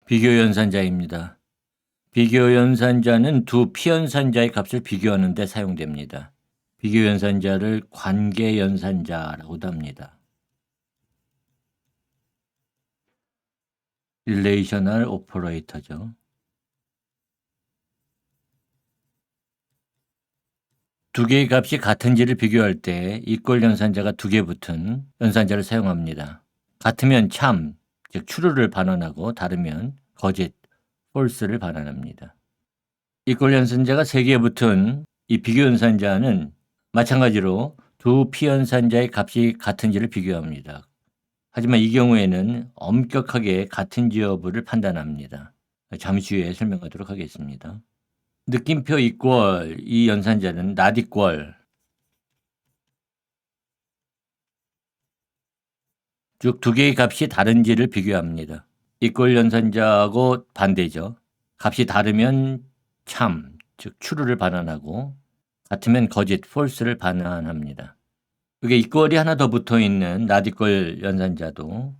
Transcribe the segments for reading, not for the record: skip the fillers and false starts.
비교 연산자입니다. 비교 연산자는 두 피연산자의 값을 비교하는 데 사용됩니다. 비교 연산자를 관계 연산자라고도 합니다. 릴레이셔널 오퍼레이터죠. 두 개의 값이 같은지를 비교할 때 이꼴 연산자가 두 개 붙은 연산자를 사용합니다. 같으면 참, 즉 true를 반환하고 다르면 거짓, false를 반환합니다. 이꼴 연산자가 세 개 붙은 이 비교 연산자는 마찬가지로 두 피연산자의 값이 같은지를 비교합니다. 하지만 이 경우에는 엄격하게 같은지 여부를 판단합니다. 잠시 후에 설명하도록 하겠습니다. 느낌표 이꼴, 이 연산자는 not equal, 즉 두 개의 값이 다른지를 비교합니다. 이꼴 연산자하고 반대죠. 값이 다르면 참, 즉 true를 반환하고 같으면 거짓, false를 반환합니다. 그게 equal이 하나 더 붙어있는 not equal 연산자도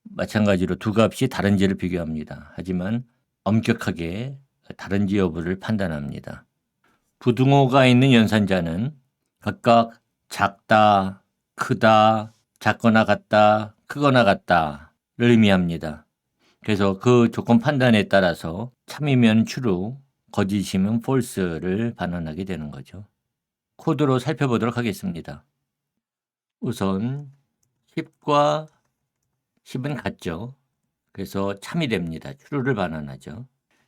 마찬가지로 두 값이 다른지를 비교합니다. 하지만 엄격하게 다른지 여부를 판단합니다. 부등호가 있는 연산자는 각각 작다, 크다, 작거나 같다, 크거나 같다를 의미합니다. 그래서 그 조건 판단에 따라서 참이면 true, 거짓이면 false를 반환하게 되는 거죠. 코드로 살펴보도록 하겠습니다. 우선 10과 10은 같죠. 그래서 참이 됩니다. true를 반환하죠.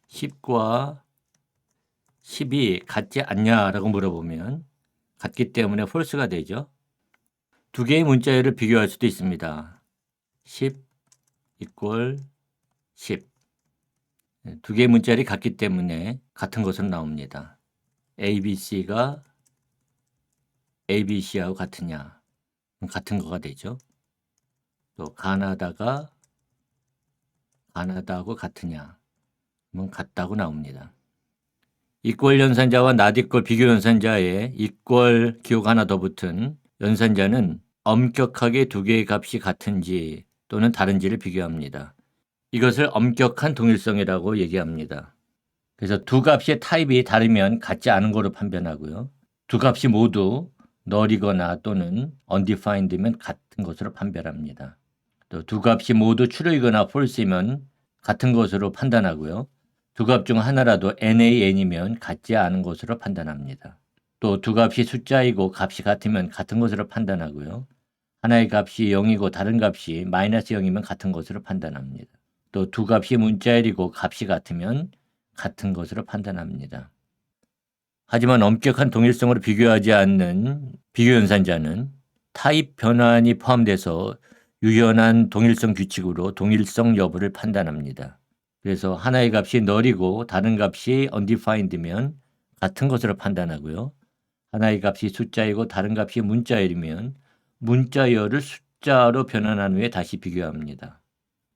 10과 10이 같지 않냐라고 물어보면 같기 때문에 false가 되죠. 두 개의 문자열을 비교할 수도 있습니다. 10 equal 10. 두 개의 문자열이 같기 때문에 같은 것으로 나옵니다. ABC가 ABC하고 같으냐? 같은 거가 되죠. 또 가나다가 가나다하고 같으냐? 그러면 같다고 나옵니다. 이꼴 연산자와 not equal 비교 연산자에 equal 기호가 하나 더 붙은 연산자는 엄격하게 두 개의 값이 같은지 또는 다른지를 비교합니다. 이것을 엄격한 동일성이라고 얘기합니다. 그래서 두 값의 타입이 다르면 같지 않은 거로 판별하고요. 두 값이 모두 null이거나 또는 undefined면 같은 것으로 판별합니다. 또 두 값이 모두 true이거나 false이면 같은 것으로 판단하고요. 두 값 중 하나라도 NaN이면 같지 않은 것으로 판단합니다. 또 두 값이 숫자이고 값이 같으면 같은 것으로 판단하고요. 하나의 값이 0이고 다른 값이 -0이면 같은 것으로 판단합니다. 또 두 값이 문자열이고 값이 같으면 같은 것으로 판단합니다. 하지만 엄격한 동일성으로 비교하지 않는 비교 연산자는 타입 변환이 포함돼서 유연한 동일성 규칙으로 동일성 여부를 판단합니다. 그래서 하나의 값이 null이고 다른 값이 undefined면 같은 것으로 판단하고요. 하나의 값이 숫자이고 다른 값이 문자열이면 문자열을 숫자로 변환한 후에 다시 비교합니다.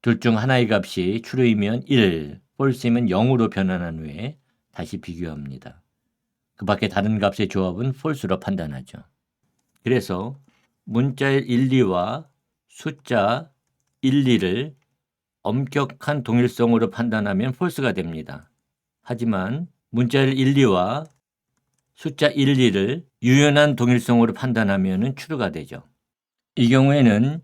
둘 중 하나의 값이 true이면 1, false이면 0으로 변환한 후에 다시 비교합니다. 그 밖에 다른 값의 조합은 false로 판단하죠. 그래서 문자열 1, 2와 숫자 1, 2를 엄격한 동일성으로 판단하면 false가 됩니다. 하지만 문자열 1, 2와 숫자 1, 2를 유연한 동일성으로 판단하면 true가 되죠. 이 경우에는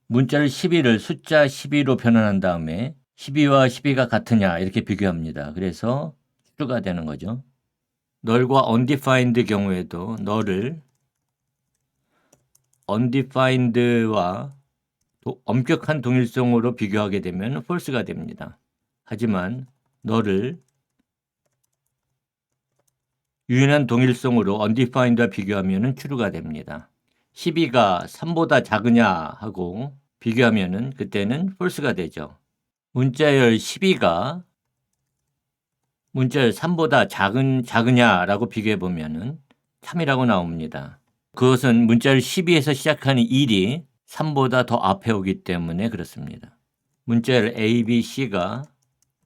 문자열 12를 숫자 12로 변환한 다음에 12와 12가 같으냐 이렇게 비교합니다. 그래서 true가 되는 거죠. null과 undefined 경우에도 null을 undefined와 엄격한 동일성으로 비교하게 되면 false가 됩니다. 하지만 null을 유연한 동일성으로 undefined와 비교하면 true가 됩니다. 12가 3보다 작으냐 하고 비교하면 그때는 false가 되죠. 문자열 12가 문자열 3보다 작으냐라고 비교해 보면 참이라고 나옵니다. 그것은 문자열 12에서 시작하는 1이 3보다 더 앞에 오기 때문에 그렇습니다. 문자열 A, B, C가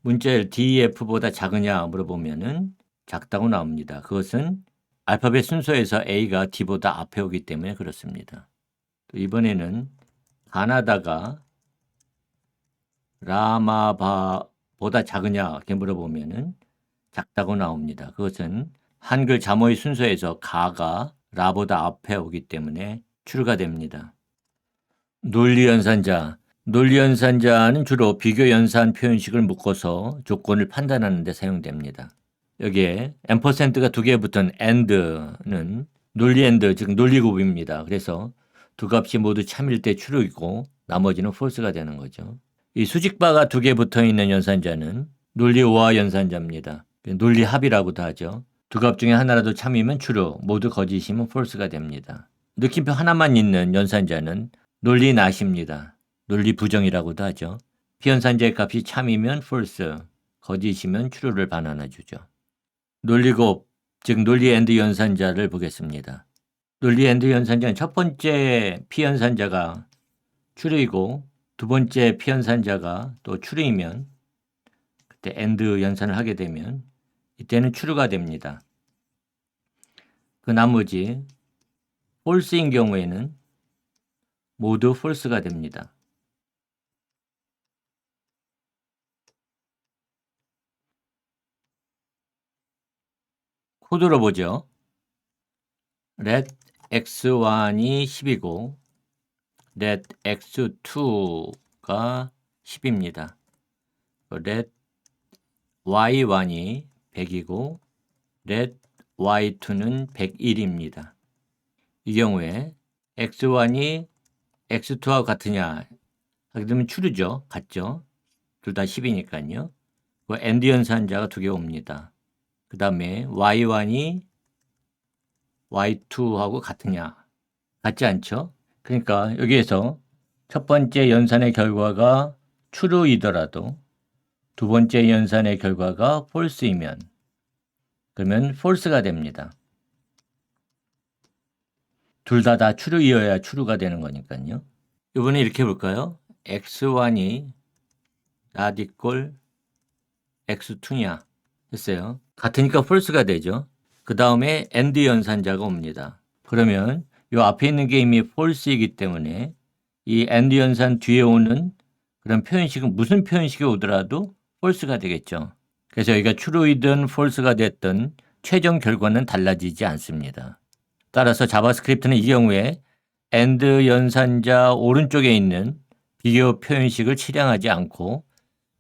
문자열 D, F보다 작으냐 물어보면 작다고 나옵니다. 그것은 알파벳 순서에서 A가 D보다 앞에 오기 때문에 그렇습니다. 또 이번에는 가나다가 라마바보다 작으냐 이렇게 물어보면은 작다고 나옵니다. 그것은 한글 자모의 순서에서 가가 라보다 앞에 오기 때문에 true가 됩니다. 논리연산자. 논리연산자는 주로 비교연산 표현식을 묶어서 조건을 판단하는 데 사용됩니다. 여기에 &가 두 개 붙은 and는 논리 and, 즉 논리곱입니다. 그래서 두 값이 모두 참일 때 true이고 나머지는 false가 되는 거죠. 이 수직바가 두 개 붙어 있는 연산자는 논리오화 연산자입니다. 논리합이라고도 하죠. 두 값 중에 하나라도 참이면 true, 모두 거짓이면 false가 됩니다. 느낌표 하나만 있는 연산자는 논리낫입니다. 논리부정이라고도 하죠. 피연산자의 값이 참이면 false, 거짓이면 true를 반환해 주죠. 논리곱, 즉 논리 and 연산자를 보겠습니다. 논리 and 연산자는 첫 번째 피연산자가 true이고 두 번째 피연산자가 또 true이면 그때 and 연산을 하게 되면 이때는 true가 됩니다. 그 나머지 false인 경우에는 모두 false가 됩니다. 코드로 보죠. let x1이 10이고 let x2가 10입니다. let y1이 100이고 let y2는 101입니다. 이 경우에 x1이 x2하고 같으냐 하게 되면 true죠. 같죠. 둘 다 10이니까요. 그 and 연산자가 두 개 옵니다. 그 다음에 y1이 y2하고 같으냐? 같지 않죠? 그러니까 여기에서 첫 번째 연산의 결과가 true이더라도 두 번째 연산의 결과가 false이면 그러면 false가 됩니다. 둘 다 true이어야 true가 되는 거니까요. 이번에 이렇게 해볼까요? x1이 not equal x2냐 했어요. 같으니까 false가 되죠. 그 다음에 and 연산자가 옵니다. 그러면 이 앞에 있는 게 이미 false이기 때문에 이 and 연산 뒤에 오는 그런 표현식은 무슨 표현식이 오더라도 false가 되겠죠. 그래서 여기가 true이든 false가 됐든 최종 결과는 달라지지 않습니다. 따라서 자바스크립트는 이 경우에 and 연산자 오른쪽에 있는 비교 표현식을 실행하지 않고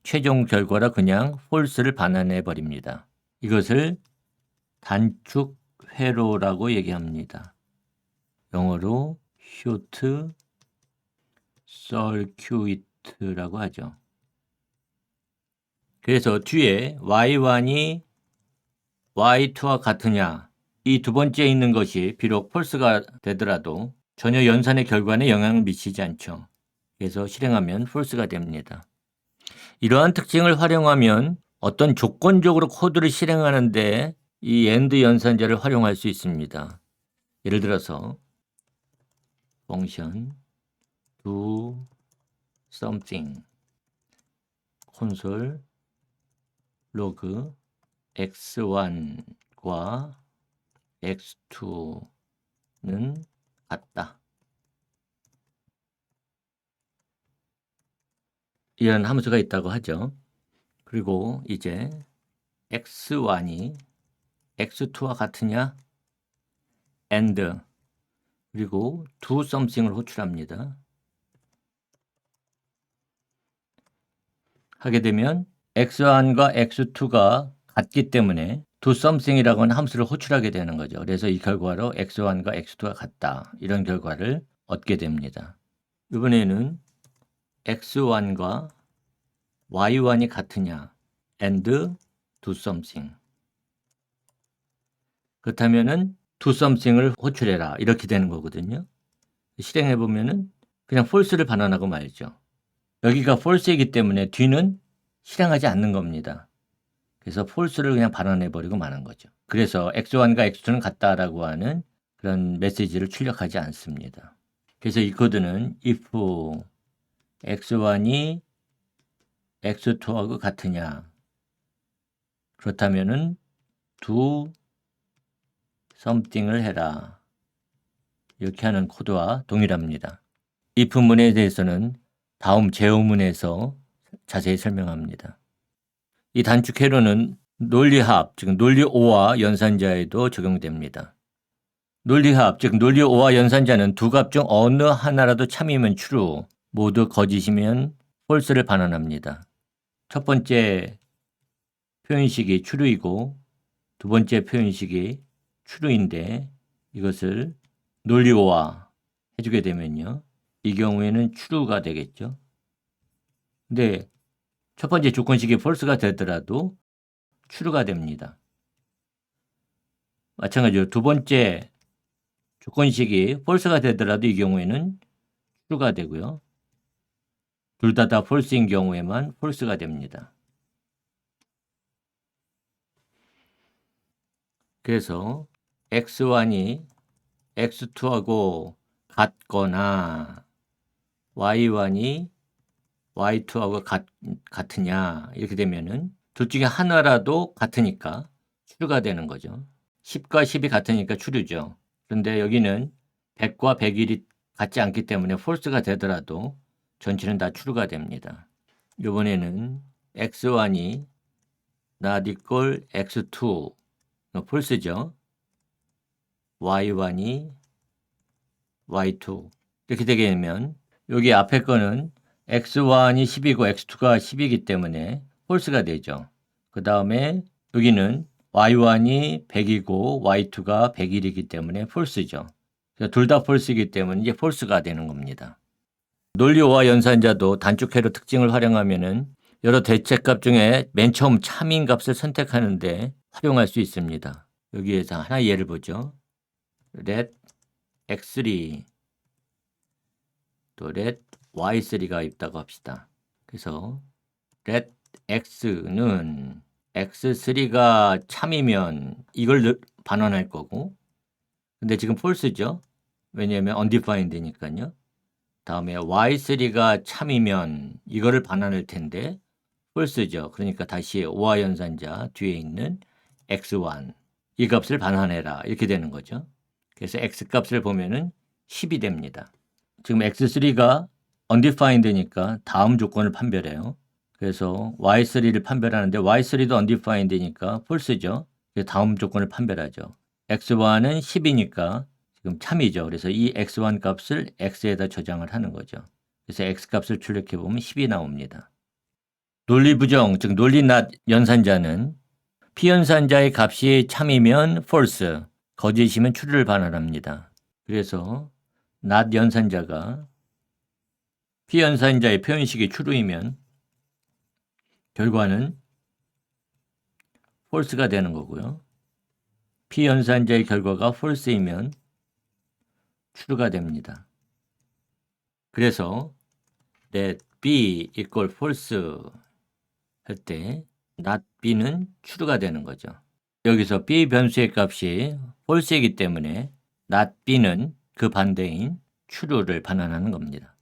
최종 결과라 그냥 false를 반환해 버립니다. 이것을 단축 회로라고 얘기합니다. 영어로 short circuit라고 하죠. 그래서 뒤에 y1이 y2와 같으냐 이 두 번째에 있는 것이 비록 false가 되더라도 전혀 연산의 결과에 영향을 미치지 않죠. 그래서 실행하면 false가 됩니다. 이러한 특징을 활용하면 어떤 조건적으로 코드를 실행하는데 이 and 연산자를 활용할 수 있습니다. 예를 들어서 function do something 콘솔 로그 x1과 x2는 같다. 이런 함수가 있다고 하죠. 그리고 이제 x1이 x2와 같으냐? and 그리고 do something을 호출합니다. 하게 되면 x1과 x2가 같기 때문에 do something이라고 하는 함수를 호출하게 되는 거죠. 그래서 이 결과로 x1과 x2가 같다. 이런 결과를 얻게 됩니다. 이번에는 x1과 y1이 같으냐? and do something. 그렇다면은 do something을 호출해라. 이렇게 되는 거거든요. 실행해 보면은 그냥 false를 반환하고 말죠. 여기가 false이기 때문에 뒤는 실행하지 않는 겁니다. 그래서 false를 그냥 반환해 버리고 마는 거죠. 그래서 x1과 x2는 같다라고 하는 그런 메시지를 출력하지 않습니다. 그래서 이 코드는 if x1이 x2하고 같으냐 그렇다면은 do something을 해라. 이렇게 하는 코드와 동일합니다. if문에 대해서는 다음 제어문에서 자세히 설명합니다. 이 단축 회로는 논리합, 즉 논리5와 연산자에도 적용됩니다. 논리합, 즉 논리5와 연산자는 두 값 중 어느 하나라도 참이면 true, 모두 거짓이면 false를 반환합니다. 첫 번째 표현식이 true이고 두 번째 표현식이 true인데 이것을 논리5와 해주게 되면요. 이 경우에는 true가 되겠죠. 근데 첫 번째 조건식이 false가 되더라도 true가 됩니다. 마찬가지로 두 번째 조건식이 false가 되더라도 이 경우에는 true가 되고요. 둘 다 false인 경우에만 false가 됩니다. 그래서 x1이 x2하고 같거나 y1이 y2하고 같으냐 이렇게 되면은 둘 중에 하나라도 같으니까 true가 되는 거죠. 10과 10이 같으니까 true죠. 그런데 여기는 100과 101이 같지 않기 때문에 false가 되더라도 전체는 다 true가 됩니다. 이번에는 x1이 not equal x2 false죠. y1이 y2 이렇게 되게 되면 여기 앞에 거는 x1이 10이고 x2가 10이기 때문에 false가 되죠. 그 다음에 여기는 y1이 100이고 y2가 101이기 때문에 false죠. 둘 다 false이기 때문에 이제 false가 되는 겁니다. 논리5와 연산자도 단축회로 특징을 활용하면은 여러 대체값 중에 맨 처음 참인 값을 선택하는데 활용할 수 있습니다. 여기에서 하나 예를 보죠. let x3 또 let y3가 있다고 합시다. 그래서 let x는 x3가 참이면 이걸 반환할 거고 근데 지금 false죠. 왜냐하면 undefined니까요. 다음에 y3가 참이면 이거를 반환할 텐데 false죠. 그러니까 다시 5와 연산자 뒤에 있는 x1 이 값을 반환해라 이렇게 되는 거죠. 그래서 x값을 보면은 10이 됩니다. 지금 x3가 undefined니까 다음 조건을 판별해요. 그래서 y3를 판별하는데 y3도 undefined니까 false죠. 그래서 다음 조건을 판별하죠. x1은 10이니까 지금 참이죠. 그래서 이 x1 값을 x에다 저장을 하는 거죠. 그래서 x 값을 출력해 보면 10이 나옵니다. 논리 부정, 즉 논리 not 연산자는 피연산자의 값이 참이면 false, 거짓이면 true를 반환합니다. 그래서 not 연산자가 피연산자의 표현식이 true이면 결과는 false가 되는 거고요. 피연산자의 결과가 false이면 true가 됩니다. 그래서 let b equal false 할 때 not b는 true가 되는 거죠. 여기서 b 변수의 값이 false이기 때문에 not b는 그 반대인 true를 반환하는 겁니다.